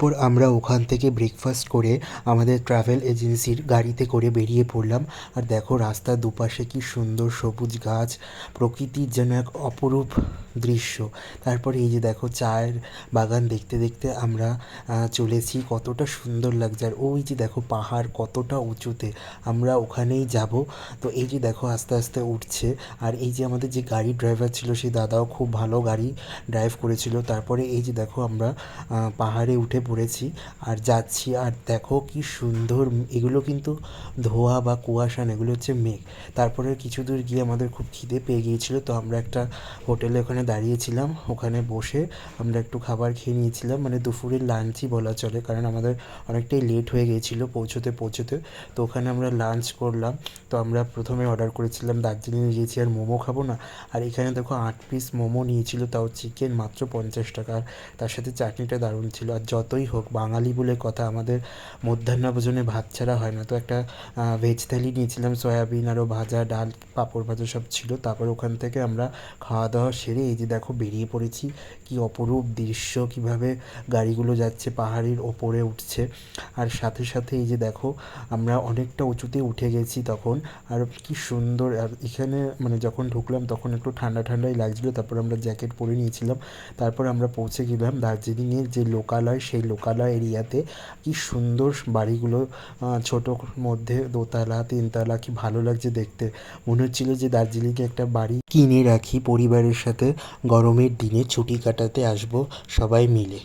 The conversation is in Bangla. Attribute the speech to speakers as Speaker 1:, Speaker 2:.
Speaker 1: তারপর আমরা ওখান থেকে ব্রেকফাস্ট করে আমাদের ট্রাভেল এজেন্সির গাড়িতে করে বেরিয়ে পড়লাম। আর দেখো রাস্তার দুপাশে কি সুন্দর সবুজ গাছ, প্রকৃতির যেন এক অপরূপ দৃশ্য। তারপরে এই যে দেখো চায়ের বাগান দেখতে দেখতে আমরা চলেছি, কতটা সুন্দর লাগছে। আর ওই যে দেখো পাহাড় কতটা উঁচুতে, আমরা ওখানেই যাব। তো এই যে দেখো আস্তে আস্তে উঠছে। আর এই যে আমাদের যে গাড়ি ড্রাইভার ছিল সেই দাদাও খুব ভালো গাড়ি ড্রাইভ করেছিল। তারপরে এই যে দেখো আমরা পাহাড়ে উঠে পড়েছি আর যাচ্ছি। আর দেখো কি সুন্দর, এগুলো কিন্তু ধোঁয়া বা কুয়াশা না, এগুলো হচ্ছে মেঘ। তারপরে কিছু দূর গিয়ে আমাদের খুব খিদে পেয়ে গিয়েছিল, তো আমরা একটা হোটেলে ওখানে দাঁড়িয়েছিলাম, ওখানে বসে আমরা একটু খাবার খেয়ে নিয়েছিলাম, মানে দুপুরের লাঞ্চই বলা চলে, কারণ আমাদের অনেকটাই লেট হয়ে গিয়েছিলো পৌঁছতে পৌঁছতে। তো ওখানে আমরা লাঞ্চ করলাম। তো আমরা প্রথমে অর্ডার করেছিলাম দার্জিলিং গিয়েছি আর মোমো খাবো না, আর এখানে দেখো 8 পিস মোমো নিয়েছিল, তাও চিকেন মাত্র 50 টাকা। আর তার সাথে চাটনিটা দারুণ ছিল। আর যতই হোক বাঙালি বলে কথা, আমাদের মধ্যাহ্নভোজনে ভাত ছাড়া হয় না। তো একটা ভেজ থালি নিয়েছিলাম, সয়াবিন আরও ভাজা, ডাল, পাঁপড় ভাজা সব ছিল। তারপর ওখান থেকে আমরা খাওয়া দাওয়া সেরে এই যে দেখো বেরিয়ে পড়েছি। কি অপরূপ দৃশ্য, কিভাবে গাড়িগুলো যাচ্ছে, পাহাড়ের ওপরে উঠছে। আর সাথে সাথে এই যে দেখো আমরা অনেকটা উঁচুতে উঠে গেছি তখন। আর কি সুন্দর। আর এখানে মানে যখন ঢুকলাম তখন একটু ঠান্ডা ঠান্ডাই লাগছিলো, তারপর আমরা জ্যাকেট পরে নিয়েছিলাম। তারপর আমরা পৌঁছে গেলাম দার্জিলিংয়ের যে লোকালয়, সেই লোকালয় এরিয়াতে। কি সুন্দর বাড়িগুলো, ছোটোর মধ্যে দোতলা তিনতলা, কি ভালো লাগছে দেখতে। মনে হচ্ছিলো যে দার্জিলিংয়ে একটা বাড়ি কিনে রাখি, পরিবারের সাথে গরমের দিনে ছুটি কাটাতে আসবো সবাই মিলে।